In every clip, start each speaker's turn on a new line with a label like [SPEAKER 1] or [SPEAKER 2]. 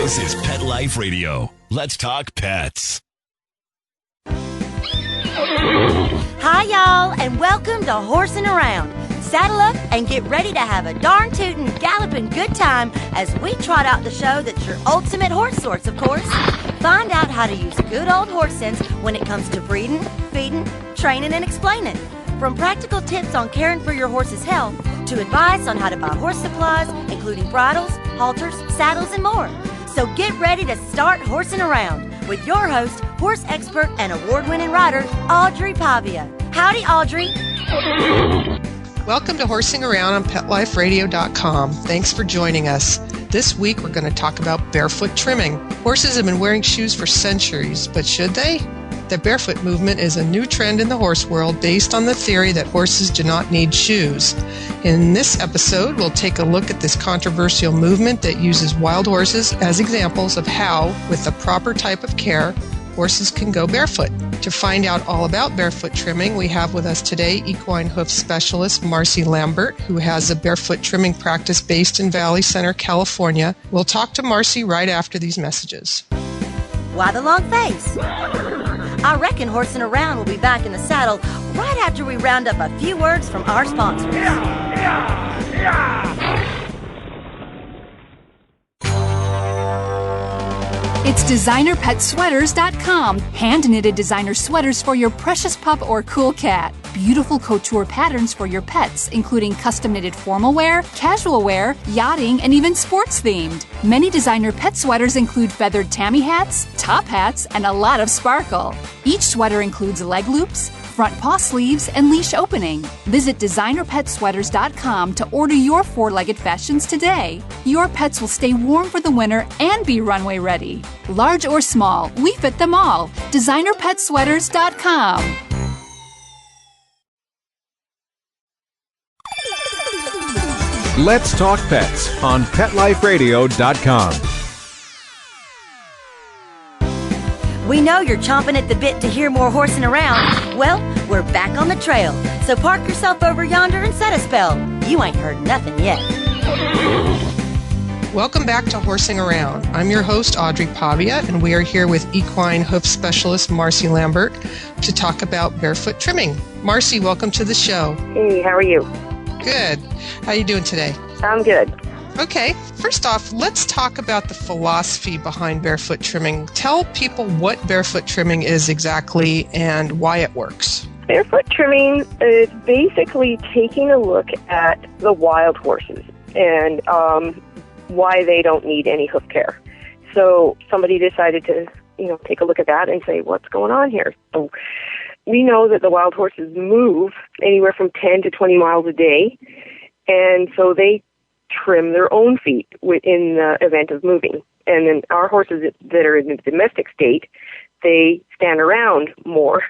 [SPEAKER 1] This is Pet Life Radio. Let's talk pets.
[SPEAKER 2] Hi, y'all, and welcome to Horsing Around. Saddle up and get ready to have a darn tootin', galloping good time as we trot out the show that's your ultimate horse source, of course. Find out how to use good old horse sense when it comes to breeding, feeding, training, and explaining. From practical tips on caring for your horse's health to advice on how to buy horse supplies, including bridles, halters, saddles, and more. So get ready to start horsing around with your host, horse expert and award-winning rider, Audrey Pavia. Howdy, Audrey.
[SPEAKER 3] Welcome to Horsing Around on PetLifeRadio.com. Thanks for joining us. This week we're going to talk about barefoot trimming. Horses have been wearing shoes for centuries, but should they? The barefoot movement is a new trend in the horse world based on the theory that horses do not need shoes. In this episode, we'll take a look at this controversial movement that uses wild horses as examples of how, with the proper type of care, horses can go barefoot. To find out all about barefoot trimming, we have with us today equine hoof specialist Marci Lambert, who has a barefoot trimming practice based in Valley Center, California. We'll talk to Marci right after these messages.
[SPEAKER 2] Why the long face? I reckon Horsing Around will be back in the saddle right after we round up a few words from our sponsors.
[SPEAKER 4] It's DesignerPetSweaters.com. Hand-knitted designer sweaters for your precious pup or cool cat. Beautiful couture patterns for your pets, including custom-knitted formal wear, casual wear, yachting, and even sports-themed. Many designer pet sweaters include feathered tammy hats, top hats, and a lot of sparkle. Each sweater includes leg loops, front paw sleeves, and leash opening. Visit DesignerPetSweaters.com to order your four-legged fashions today. Your pets will stay warm for the winter and be runway ready. Large or small, we fit them all. DesignerPetSweaters.com.
[SPEAKER 5] Let's Talk Pets on PetLifeRadio.com.
[SPEAKER 2] We know you're chomping at the bit to hear more horsing around. Well, we're back on the trail. So park yourself over yonder and set a spell. You ain't heard nothing yet.
[SPEAKER 3] Welcome back to Horsing Around. I'm your host, Audrey Pavia, and we are here with equine hoof specialist Marci Lambert to talk about barefoot trimming. Marci, welcome to the show.
[SPEAKER 6] Hey, how are you?
[SPEAKER 3] Good. How are you doing today?
[SPEAKER 6] I'm good.
[SPEAKER 3] Okay, first off, let's talk about the philosophy behind barefoot trimming. Tell people what barefoot trimming is exactly and why it works.
[SPEAKER 6] Barefoot trimming is basically taking a look at the wild horses and why they don't need any hoof care. So somebody decided to, take a look at that and say, what's going on here? So we know that the wild horses move anywhere from 10 to 20 miles a day, and so they trim their own feet in the event of moving. And then our horses that are in the domestic state, they stand around more,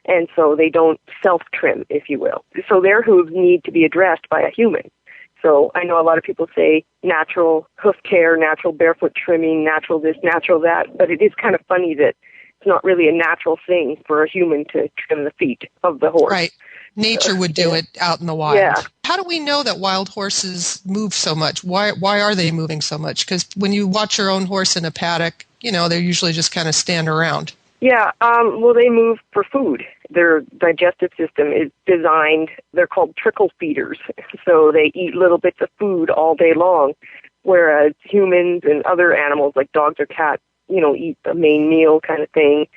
[SPEAKER 6] and so they don't self-trim, if you will. So their hooves need to be addressed by a human. So I know a lot of people say natural hoof care, natural barefoot trimming, natural this, natural that, but it is kind of funny that it's not really a natural thing for a human to trim the feet of the horse.
[SPEAKER 3] Right. Nature would do it out in the wild.
[SPEAKER 6] Yeah.
[SPEAKER 3] How do we know that wild horses move so much? Why are they moving so much? Because when you watch your own horse in a paddock, they usually just kind of stand around.
[SPEAKER 6] Yeah, well, they move for food. Their digestive system is designed, they're called trickle feeders, so they eat little bits of food all day long, whereas humans and other animals like dogs or cats, eat the main meal kind of thing.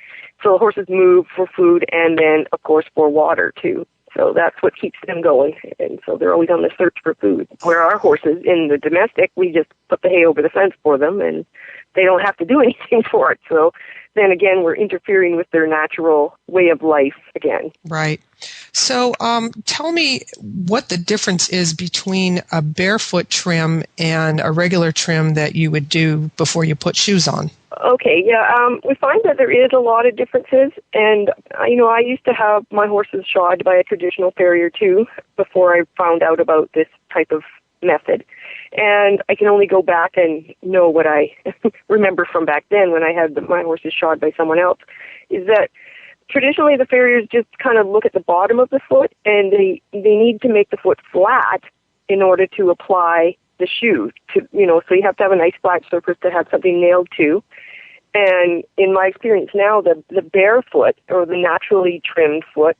[SPEAKER 6] So horses move for food and then, of course, for water, too. So that's what keeps them going, and so they're always on the search for food. Where our horses, in the domestic, we just put the hay over the fence for them, and they don't have to do anything for it. So then again, we're interfering with their natural way of life again.
[SPEAKER 3] Right. So tell me what the difference is between a barefoot trim and a regular trim that you would do before you put shoes on.
[SPEAKER 6] Okay, yeah, we find that there is a lot of differences, and, I used to have my horses shod by a traditional farrier, too, before I found out about this type of method. And I can only go back and know what I remember from back then when I had my horses shod by someone else, is that traditionally the farriers just kind of look at the bottom of the foot, and they need to make the foot flat in order to apply the shoe to, so you have to have a nice flat surface to have something nailed to. And in my experience now, the barefoot or the naturally trimmed foot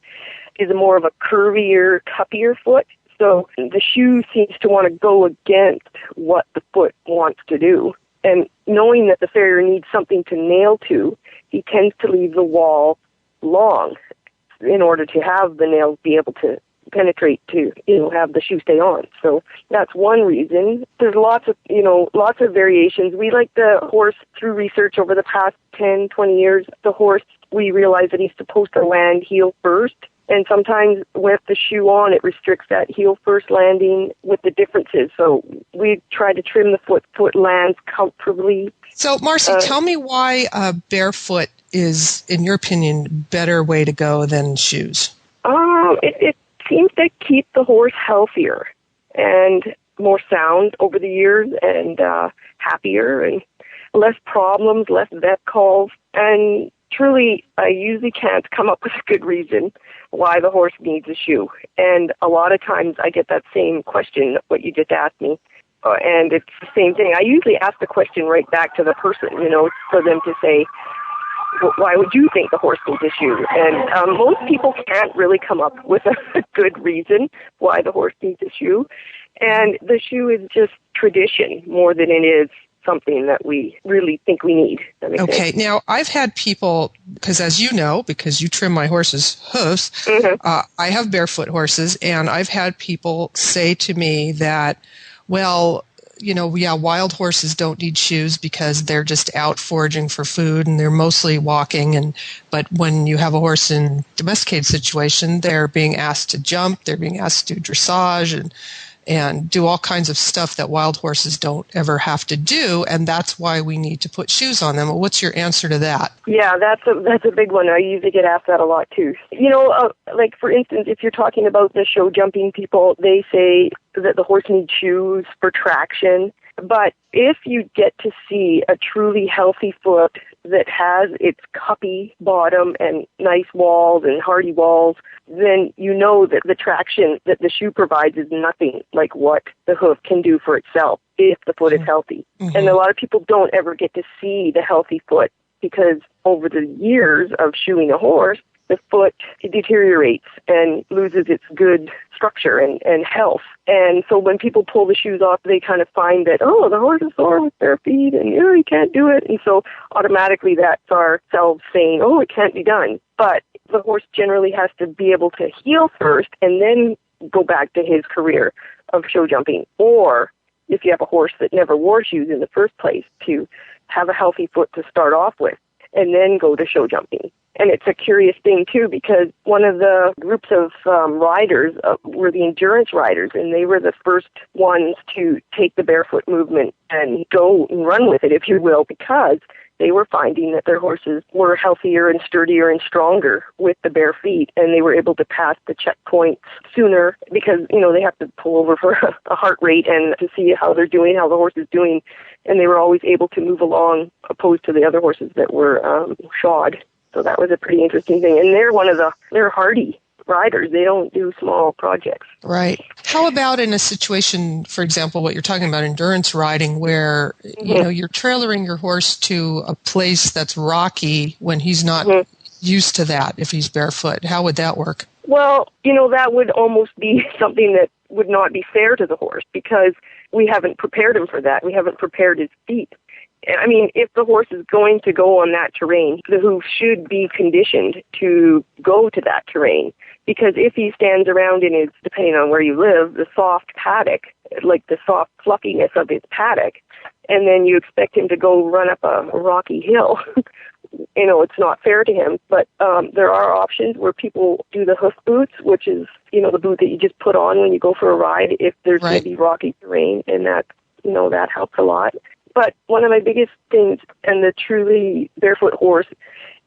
[SPEAKER 6] is more of a curvier, cuppier foot. So the shoe seems to want to go against what the foot wants to do. And knowing that the farrier needs something to nail to, he tends to leave the wall long in order to have the nails be able to penetrate to, have the shoe stay on. So that's one reason. There's lots of variations. We like the horse through research over the past 10, 20 years. The horse, we realize that he's supposed to land heel first. And sometimes with the shoe on, it restricts that heel first landing with the differences. So we try to trim the foot lands comfortably.
[SPEAKER 3] So, Marci, tell me why barefoot is, in your opinion, better way to go than shoes.
[SPEAKER 6] It seems to keep the horse healthier and more sound over the years and happier and less problems, less vet calls. And truly, I usually can't come up with a good reason why the horse needs a shoe. And a lot of times I get that same question, what you just asked me. And it's the same thing. I usually ask the question right back to the person, for them to say, why would you think the horse needs a shoe? And most people can't really come up with a good reason why the horse needs a shoe. And the shoe is just tradition more than it is something that we really think we need.
[SPEAKER 3] Okay, now I've had people, because as you know, because you trim my horse's hooves, I have barefoot horses, and I've had people say to me that, well, wild horses don't need shoes because they're just out foraging for food and they're mostly walking. But when you have a horse in domesticated situation, they're being asked to jump, they're being asked to do dressage and do all kinds of stuff that wild horses don't ever have to do, and that's why we need to put shoes on them. What's your answer to that?
[SPEAKER 6] Yeah, that's a big one. I usually get asked that a lot too. Like for instance, if you're talking about the show jumping people, they say that the horse needs shoes for traction. But if you get to see a truly healthy foot that has its cuppy bottom and nice walls and hardy walls, then you know that the traction that the shoe provides is nothing like what the hoof can do for itself if the foot is healthy. Mm-hmm. And a lot of people don't ever get to see the healthy foot because over the years of shoeing a horse, the foot deteriorates and loses its good structure and health. And so when people pull the shoes off, they kind of find that, the horse is sore with bare feet and, you can't do it. And so automatically that's ourselves saying, it can't be done. But the horse generally has to be able to heel first and then go back to his career of show jumping. Or if you have a horse that never wore shoes in the first place, to have a healthy foot to start off with and then go to show jumping. And it's a curious thing, too, because one of the groups of riders were the endurance riders, and they were the first ones to take the barefoot movement and go and run with it, if you will, because they were finding that their horses were healthier and sturdier and stronger with the bare feet, and they were able to pass the checkpoints sooner because, they have to pull over for a heart rate and to see how they're doing, how the horse is doing, and they were always able to move along opposed to the other horses that were shod. So that was a pretty interesting thing. And they're hardy riders. They don't do small projects.
[SPEAKER 3] Right. How about in a situation, for example, what you're talking about, endurance riding, where, you're trailering your horse to a place that's rocky when he's not used to that if he's barefoot? How would that work?
[SPEAKER 6] Well, that would almost be something that would not be fair to the horse because we haven't prepared him for that. We haven't prepared his feet. I mean, if the horse is going to go on that terrain, the hoof should be conditioned to go to that terrain. Because if he stands around in his, depending on where you live, the soft paddock, like the soft fluffiness of his paddock, and then you expect him to go run up a rocky hill, it's not fair to him. But there are options where people do the hoof boots, which is, the boot that you just put on when you go for a ride if there's going to be rocky terrain, and that, that helps a lot. But one of my biggest things in the truly barefoot horse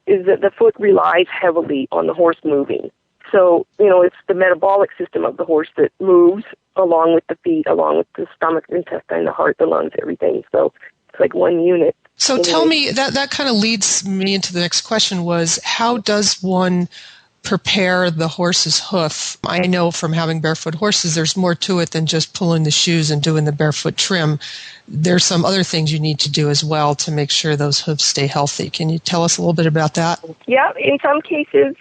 [SPEAKER 6] is that the foot relies heavily on the horse moving. So, it's the metabolic system of the horse that moves along with the feet, along with the stomach, intestine, the heart, the lungs, everything. So it's like one unit.
[SPEAKER 3] So tell me, that kind of leads me into the next question was, how does one prepare the horse's hoof? I know from having barefoot horses, there's more to it than just pulling the shoes and doing the barefoot trim. There's some other things you need to do as well to make sure those hooves stay healthy. Can you tell us a little bit about that?
[SPEAKER 6] Yeah, in some cases,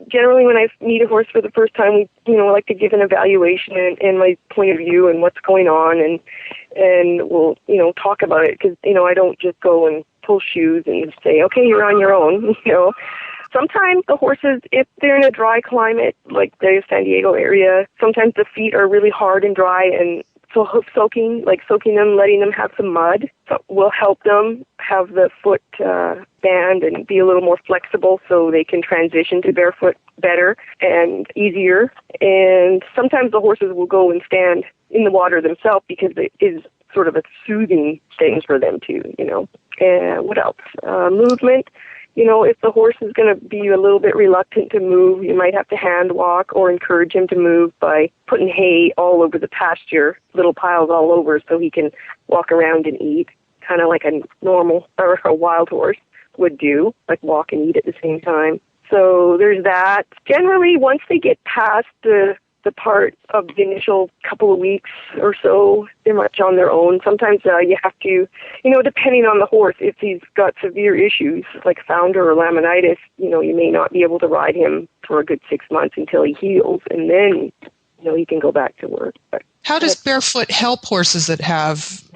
[SPEAKER 6] generally when I meet a horse for the first time, we, like to give an evaluation and my point of view and what's going on, and we'll, talk about it because, I don't just go and pull shoes and say, okay, you're on your own, Sometimes the horses, if they're in a dry climate, like the San Diego area, sometimes the feet are really hard and dry, and so hoof soaking, like soaking them, letting them have some mud, will help them have the foot band and be a little more flexible so they can transition to barefoot better and easier. And sometimes the horses will go and stand in the water themselves because it is sort of a soothing thing for them too, And what else? Movement. If the horse is going to be a little bit reluctant to move, you might have to hand walk or encourage him to move by putting hay all over the pasture, little piles all over, so he can walk around and eat, kind of like a normal or a wild horse would do, like walk and eat at the same time. So there's that. Generally, once they get past the part of the initial couple of weeks or so, they're much on their own. Sometimes you have to, depending on the horse, if he's got severe issues like founder or laminitis, you may not be able to ride him for a good 6 months until he heals, and then, he can go back to work. But
[SPEAKER 3] how does barefoot help horses that have,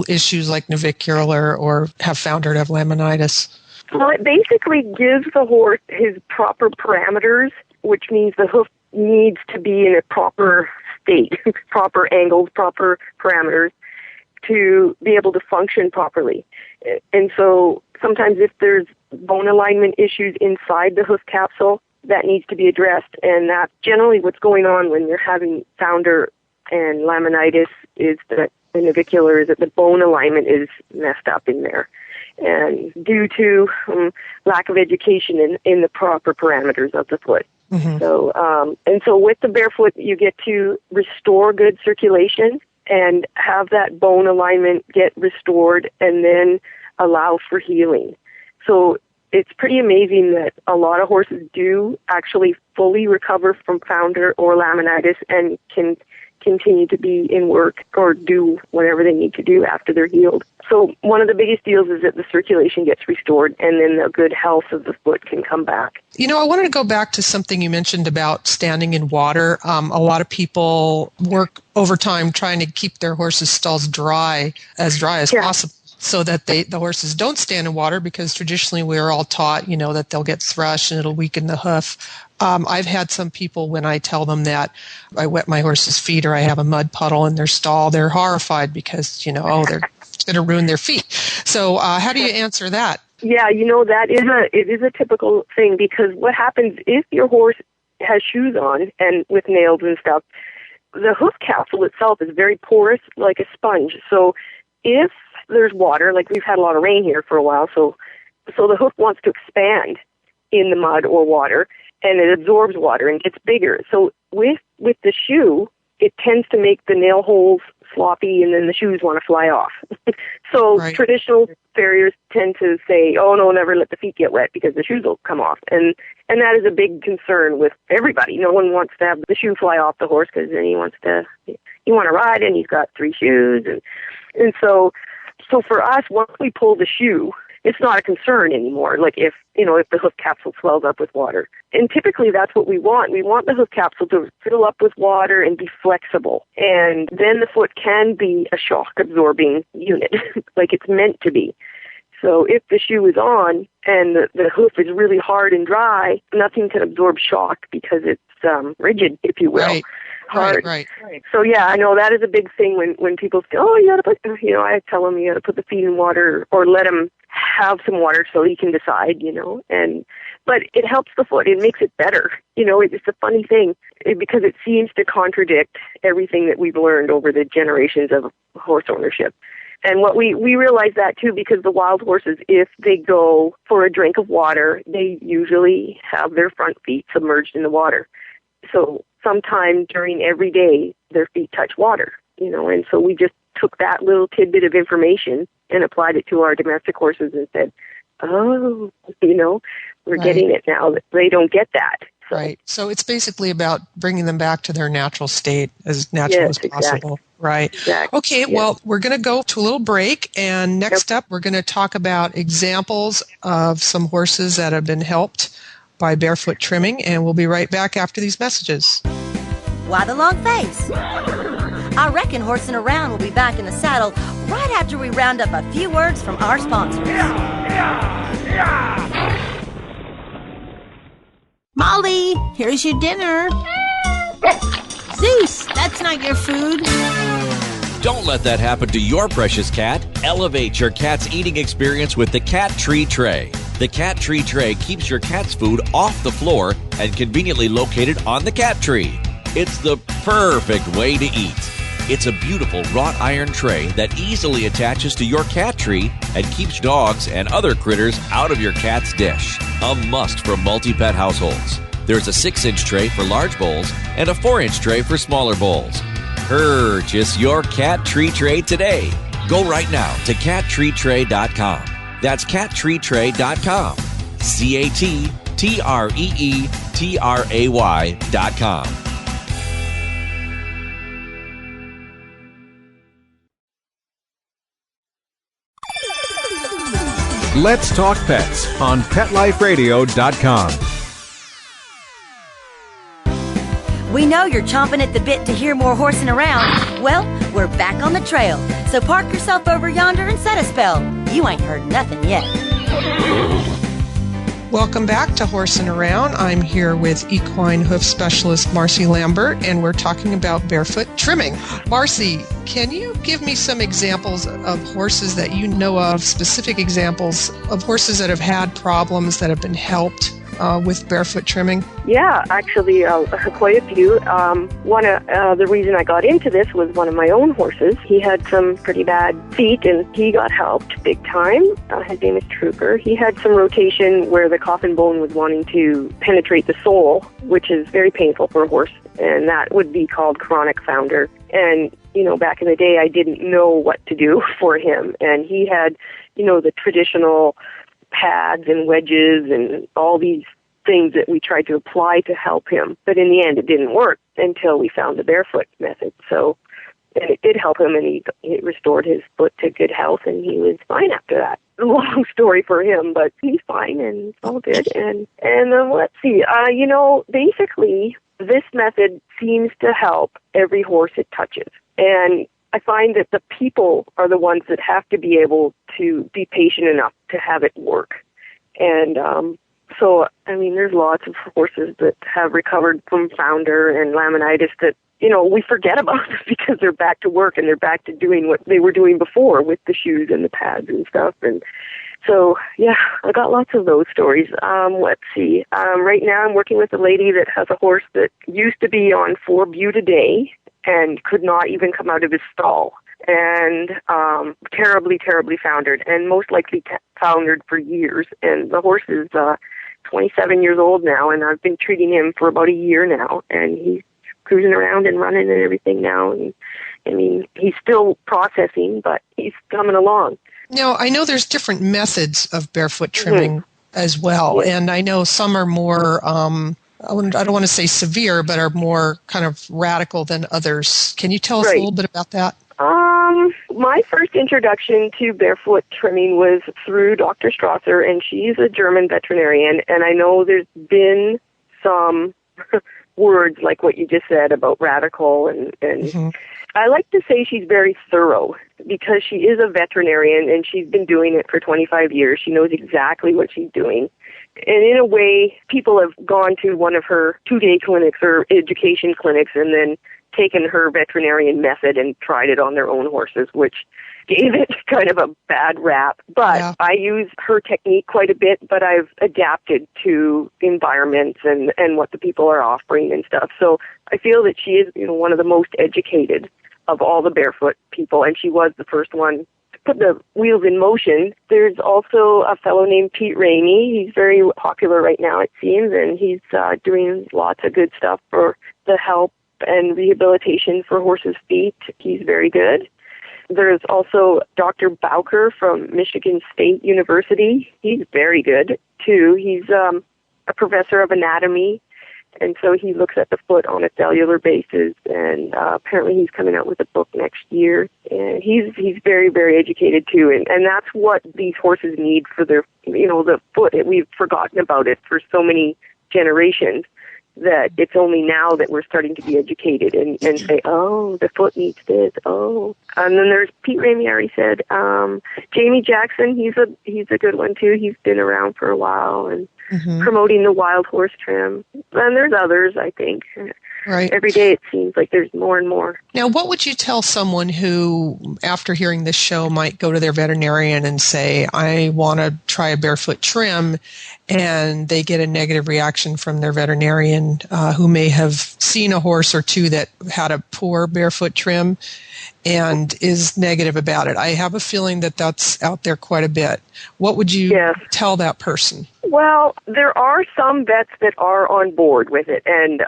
[SPEAKER 3] issues like navicular or have founder and have laminitis?
[SPEAKER 6] Well, it basically gives the horse his proper parameters, which means the hoof needs to be in a proper state, proper angles, proper parameters to be able to function properly. And so sometimes if there's bone alignment issues inside the hoof capsule, that needs to be addressed. And that's generally what's going on when you're having founder and laminitis, is that the navicular, is that the bone alignment is messed up in there. And due to lack of education in the proper parameters of the foot. Mm-hmm. So with the barefoot, you get to restore good circulation and have that bone alignment get restored and then allow for healing. So it's pretty amazing that a lot of horses do actually fully recover from founder or laminitis and can continue to be in work or do whatever they need to do after they're healed. So one of the biggest deals is that the circulation gets restored and then the good health of the foot can come back.
[SPEAKER 3] I wanted to go back to something you mentioned about standing in water. A lot of people work overtime trying to keep their horses' stalls dry as possible, so that the horses don't stand in water, because traditionally we're all taught, that they'll get thrush and it'll weaken the hoof. I've had some people, when I tell them that I wet my horse's feet or I have a mud puddle in their stall, they're horrified because, they're going to ruin their feet. So how do you answer that?
[SPEAKER 6] Yeah, it is a typical thing, because what happens if your horse has shoes on and with nails and stuff, the hoof capsule itself is very porous, like a sponge. So if there's water, like we've had a lot of rain here for a while, so the hoof wants to expand in the mud or water, and it absorbs water and gets bigger. So with the shoe, it tends to make the nail holes sloppy, and then the shoes want to fly off. So right. Traditional farriers tend to say, oh, no, never let the feet get wet because the shoes will come off. And that is a big concern with everybody. No one wants to have the shoe fly off the horse, because then he want to ride and he's got 3 shoes. And so for us, once we pull the shoe, it's not a concern anymore, like if the hoof capsule swells up with water. And typically that's what we want. We want the hoof capsule to fill up with water and be flexible. And then the foot can be a shock-absorbing unit, like it's meant to be. So if the shoe is on and the hoof is really hard and dry, nothing can absorb shock because it's rigid, if you will.
[SPEAKER 3] Right.
[SPEAKER 6] Hard.
[SPEAKER 3] Right.
[SPEAKER 6] So yeah, I know that is a big thing when people say, oh, you got to put, I tell them you got to put the feet in water, or let them have some water so he can decide, but it helps the foot. It makes it better. It's a funny thing because it seems to contradict everything that we've learned over the generations of horse ownership. And what we realize that too, because the wild horses, if they go for a drink of water, they usually have their front feet submerged in the water. So sometime during every day, their feet touch water, and so we just took that little tidbit of information and applied it to our domestic horses and said, oh, we're
[SPEAKER 3] Right.
[SPEAKER 6] getting it now. They don't get that. So.
[SPEAKER 3] Right. So it's basically about bringing them back to their natural state, as natural as possible. Right.
[SPEAKER 6] Exactly.
[SPEAKER 3] Okay,
[SPEAKER 6] Yes.
[SPEAKER 3] well, we're going to go to a little break, and next up, we're going to talk about examples of some horses that have been helped by barefoot trimming, and we'll be right back after these messages.
[SPEAKER 2] Why the long face? I reckon Horsing Around will be back in the saddle right after we round up a few words from our sponsors.
[SPEAKER 7] Molly, here's your dinner. Zeus, that's not your food.
[SPEAKER 8] Don't let that happen to your precious cat. Elevate your cat's eating experience with the Cat Tree Tray. The Cat Tree Tray keeps your cat's food off the floor and conveniently located on the cat tree. It's the perfect way to eat. It's a beautiful wrought iron tray that easily attaches to your cat tree and keeps dogs and other critters out of your cat's dish. A must for multi-pet households. There's a 6-inch tray for large bowls and a 4-inch tray for smaller bowls. Purchase your Cat Tree Tray today. Go right now to cattreetray.com. That's cattreetray.com. cattreetray.com.
[SPEAKER 5] Let's Talk Pets on PetLifeRadio.com.
[SPEAKER 2] We know you're chomping at the bit to hear more Horsing Around. Well, we're back on the trail. So park yourself over yonder and set a spell. You ain't heard nothing yet.
[SPEAKER 3] Welcome back to Horsing Around. I'm here with equine hoof specialist Marci Lambert, and we're talking about barefoot trimming. Marci, can you give me some examples of horses that you know of, specific examples of horses that have had problems that have been helped with barefoot trimming?
[SPEAKER 6] Yeah, actually, quite a few. The reason I got into this was one of my own horses. He had some pretty bad feet, and he got helped big time. His name is Trooper. He had some rotation where the coffin bone was wanting to penetrate the sole, which is very painful for a horse, and that would be called chronic founder. And, back in the day, I didn't know what to do for him, and he had, the traditional pads and wedges and all these things that we tried to apply to help him. But in the end, it didn't work until we found the barefoot method. So, and it did help him, and he restored his foot to good health, and he was fine after that. A long story for him, but he's fine, and it's all good. And let's see, basically, this method seems to help every horse it touches. And I find that the people are the ones that have to be able to be patient enough to have it work. And there's lots of horses that have recovered from founder and laminitis that, we forget about because they're back to work and they're back to doing what they were doing before with the shoes and the pads and stuff. And so, yeah, I got lots of those stories. Let's see. Right now I'm working with a lady that has a horse that used to be on 4 bute a day and could not even come out of his stall, and terribly, terribly foundered, and most likely foundered for years. And the horse is 27 years old now, and I've been treating him for about a year now, and he's cruising around and running and everything now. And he's still processing, but he's coming along.
[SPEAKER 3] Now, I know there's different methods of barefoot trimming as well, and I know some are more I don't want to say severe, but are more kind of radical than others. Can you tell us a little bit about that?
[SPEAKER 6] My first introduction to barefoot trimming was through Dr. Strasser, and she's a German veterinarian, and I know there's been some words like what you just said about radical, and I like to say she's very thorough because she is a veterinarian, and she's been doing it for 25 years. She knows exactly what she's doing. And in a way, people have gone to one of her 2-day clinics or education clinics and then taken her veterinarian method and tried it on their own horses, which gave it kind of a bad rap. But I use her technique quite a bit, but I've adapted to environments and what the people are offering and stuff. So I feel that she is, one of the most educated of all the barefoot people, and she was the first one put the wheels in motion. There's also a fellow named Pete Ramey. He's very popular right now, it seems, and he's doing lots of good stuff for the help and rehabilitation for horses' feet. He's very good. There's also Dr. Bowker from Michigan State University. He's very good, too. He's a professor of anatomy, and so he looks at the foot on a cellular basis, and apparently he's coming out with a book next year. And he's very, very educated, too, and that's what these horses need for their, the foot. We've forgotten about it for so many generations that it's only now that we're starting to be educated and say, oh, the foot needs this, oh. And then there's Pete Ramey, I already said. Jamie Jackson, he's a good one, too. He's been around for a while and promoting the wild horse trim. And there's others, I think.
[SPEAKER 3] Right.
[SPEAKER 6] Every day it seems like there's more and more.
[SPEAKER 3] Now, what would you tell someone who, after hearing this show, might go to their veterinarian and say, I want to try a barefoot trim, and they get a negative reaction from their veterinarian who may have seen a horse or two that had a poor barefoot trim and is negative about it? I have a feeling that that's out there quite a bit. What would you tell that person?
[SPEAKER 6] Well, there are some vets that are on board with it, and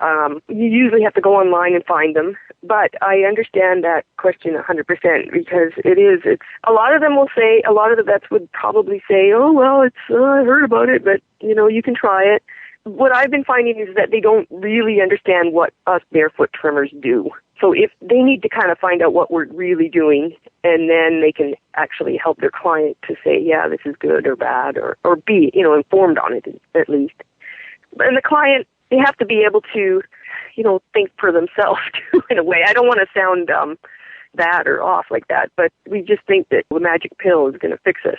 [SPEAKER 6] you usually have to go online and find them. But I understand that question 100% because it's a lot of them will say, a lot of the vets would probably say, oh, well, I heard about it, but, you can try it. What I've been finding is that they don't really understand what us barefoot trimmers do. So if they need to kind of find out what we're really doing, and then they can actually help their client to say, yeah, this is good or bad, or be, informed on it at least. And the client, they have to be able to, think for themselves too, in a way. I don't want to sound bad or off like that, but we just think that the magic pill is going to fix us.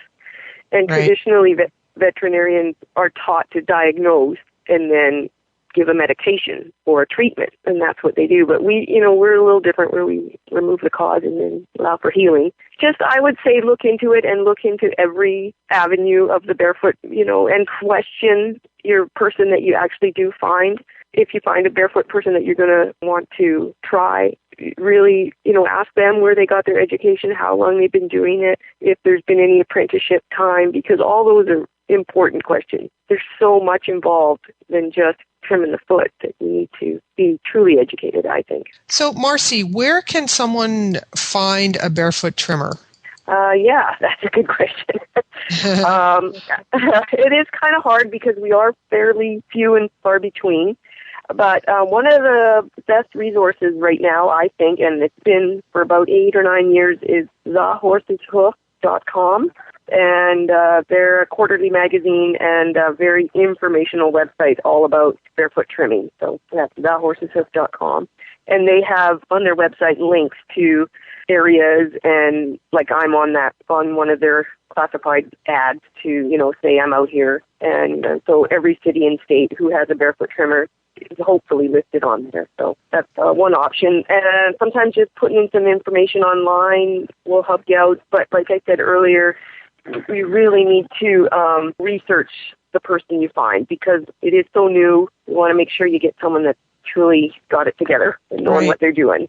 [SPEAKER 6] And traditionally, veterinarians are taught to diagnose and then give a medication or a treatment, and that's what they do. But we're a little different where we remove the cause and then allow for healing. Just, I would say, look into it and look into every avenue of the barefoot, and question your person that you actually do find. If you find a barefoot person that you're going to want to try, really, ask them where they got their education, how long they've been doing it, if there's been any apprenticeship time, because all those are important questions. There's so much involved than just trimming the foot that you need to be truly educated, I think.
[SPEAKER 3] So, Marci, where can someone find a barefoot trimmer?
[SPEAKER 6] Yeah, that's a good question. It is kind of hard because we are fairly few and far between. But one of the best resources right now, I think, and it's been for about 8 or 9 years, is thehorseshoof.com. And they're a quarterly magazine and a very informational website all about barefoot trimming. So that's thehorseshoof.com. And they have on their website links to areas, and like I'm on one of their classified ads to, say I'm out here. And so every city and state who has a barefoot trimmer is hopefully listed on there. So that's one option. And sometimes just putting in some information online will help you out. But like I said earlier, we really need to research the person you find because it is so new. You want to make sure you get someone that's truly got it together and knowing what they're doing.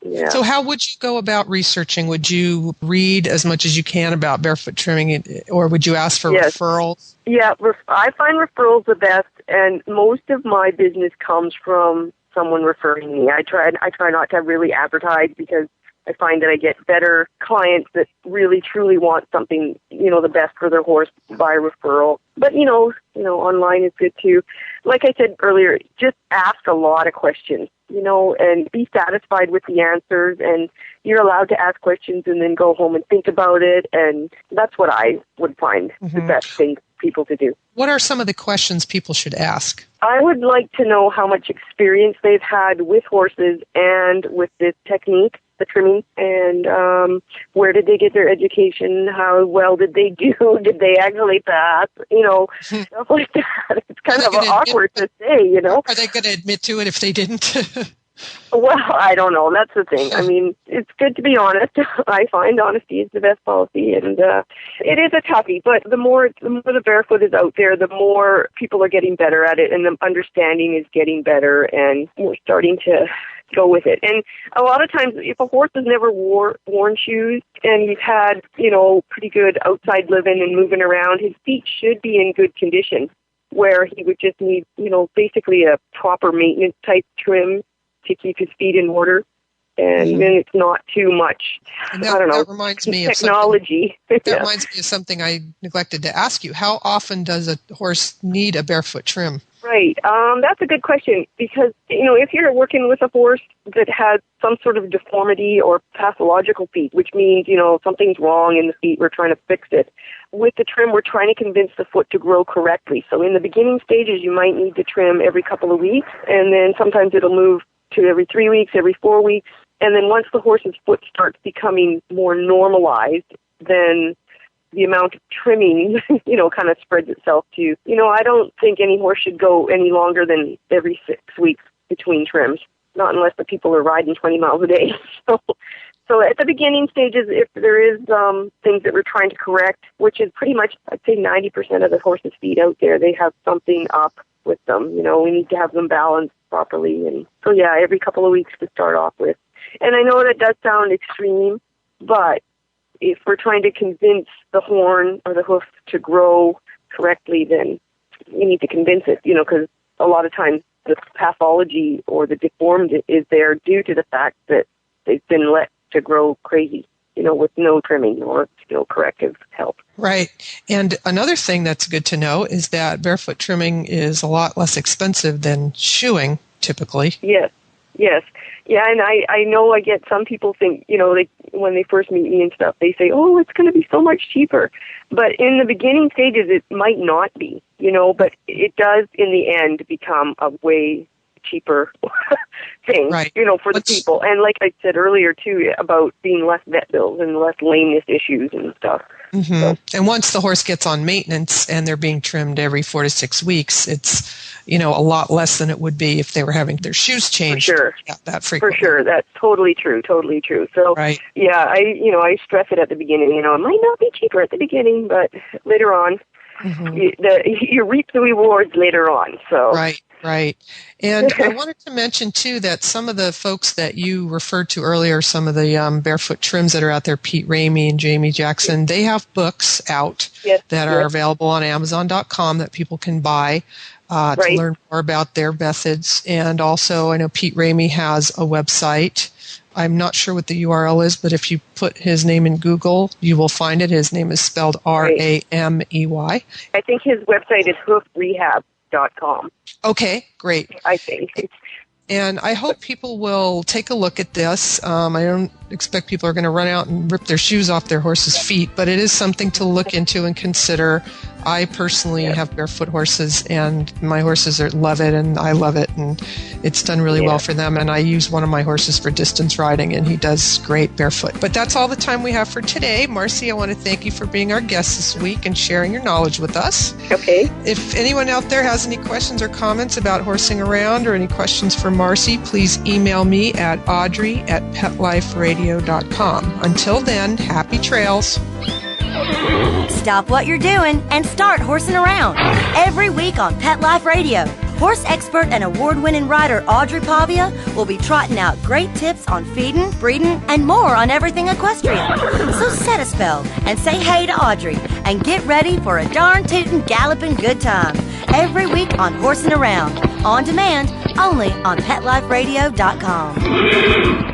[SPEAKER 6] Yeah.
[SPEAKER 3] So how would you go about researching? Would you read as much as you can about barefoot trimming, or would you ask for referrals?
[SPEAKER 6] Yeah, I find referrals the best, and most of my business comes from someone referring me. I try not to really advertise because I find that I get better clients that really truly want something, the best for their horse by referral. But, online is good too. Like I said earlier, just ask a lot of questions, and be satisfied with the answers. And you're allowed to ask questions and then go home and think about it. And that's what I would find the best thing people to do.
[SPEAKER 3] What are some of the questions people should ask?
[SPEAKER 6] I would like to know how much experience they've had with horses and with this technique, the trimming, and where did they get their education? How well did they do? Did they actually pass? Stuff like that. It's kind of awkward to say,
[SPEAKER 3] Are they going to admit to it if they didn't?
[SPEAKER 6] Well, I don't know. That's the thing. I mean, it's good to be honest. I find honesty is the best policy, and it is a toughie. But the more the barefoot is out there, the more people are getting better at it, and the understanding is getting better, and we're starting to go with it. And a lot of times, if a horse has never worn shoes and he's had, pretty good outside living and moving around, his feet should be in good condition, where he would just need, basically a proper maintenance type trim to keep his feet in order. and then it's not too much,
[SPEAKER 3] And that,
[SPEAKER 6] I don't know,
[SPEAKER 3] that reminds me
[SPEAKER 6] technology.
[SPEAKER 3] Of that reminds me of something I neglected to ask you. How often does a horse need a barefoot trim?
[SPEAKER 6] Right. That's a good question because, if you're working with a horse that has some sort of deformity or pathological feet, which means, something's wrong in the feet, we're trying to fix it. With the trim, we're trying to convince the foot to grow correctly. So in the beginning stages, you might need to trim every couple of weeks, and then sometimes it'll move to every 3 weeks, every 4 weeks. And then once the horse's foot starts becoming more normalized, then the amount of trimming, kind of spreads itself to, I don't think any horse should go any longer than every 6 weeks between trims, not unless the people are riding 20 miles a day. So at the beginning stages, if there is things that we're trying to correct, which is pretty much, I'd say 90% of the horse's feet out there, they have something up with them. We need to have them balanced properly. And so, yeah, every couple of weeks to start off with. And I know that does sound extreme, but if we're trying to convince the horn or the hoof to grow correctly, then we need to convince it, because a lot of times the pathology or the deformed is there due to the fact that they've been let to grow crazy, with no trimming or corrective help.
[SPEAKER 3] Right. And another thing that's good to know is that barefoot trimming is a lot less expensive than shoeing, typically.
[SPEAKER 6] Yes. Yeah, and I know I get some people think, when they first meet me and stuff, they say, oh, it's going to be so much cheaper. But in the beginning stages, it might not be, but it does in the end become a way cheaper thing,
[SPEAKER 3] right,
[SPEAKER 6] for the people. And like I said earlier, too, about being less vet bills and less lameness issues and stuff.
[SPEAKER 3] Mm-hmm.
[SPEAKER 6] So.
[SPEAKER 3] And once the horse gets on maintenance and they're being trimmed every 4 to 6 weeks, it's, a lot less than it would be if they were having their shoes changed.
[SPEAKER 6] For sure.
[SPEAKER 3] That frequently.
[SPEAKER 6] For sure. That's totally true. So,
[SPEAKER 3] right.
[SPEAKER 6] Yeah, I stress it at the beginning. It might not be cheaper at the beginning, but later on, you reap the rewards later on. So.
[SPEAKER 3] Right. And I wanted to mention, too, that some of the folks that you referred to earlier, some of the barefoot trims that are out there, Pete Ramey and Jamie Jackson, they have books out that are available on Amazon.com that people can buy to learn more about their methods. And also, I know Pete Ramey has a website. I'm not sure what the URL is, but if you put his name in Google, you will find it. His name is spelled Ramey.
[SPEAKER 6] I think his website is hoofrehab.com.
[SPEAKER 3] Okay, great.
[SPEAKER 6] I think.
[SPEAKER 3] And I hope people will take a look at this. I don't expect people are going to run out and rip their shoes off their horse's feet, but it is something to look into and consider. I personally have barefoot horses, and my horses love it, and I love it, and it's done really well for them. And I use one of my horses for distance riding, and he does great barefoot. But that's all the time we have for today. Marci, I want to thank you for being our guest this week and sharing your knowledge with us.
[SPEAKER 6] Okay.
[SPEAKER 3] If anyone out there has any questions or comments about horsing around or any questions for Marci, please email me at audrey@petliferadio.com. Until then, happy trails.
[SPEAKER 2] Stop what you're doing and start horsing around. Every week on Pet Life Radio, horse expert and award-winning rider Audrey Pavia will be trotting out great tips on feeding, breeding, and more on everything equestrian. So set a spell and say hey to Audrey and get ready for a darn tootin' galloping good time. Every week on Horsing Around, on demand, only on PetLifeRadio.com.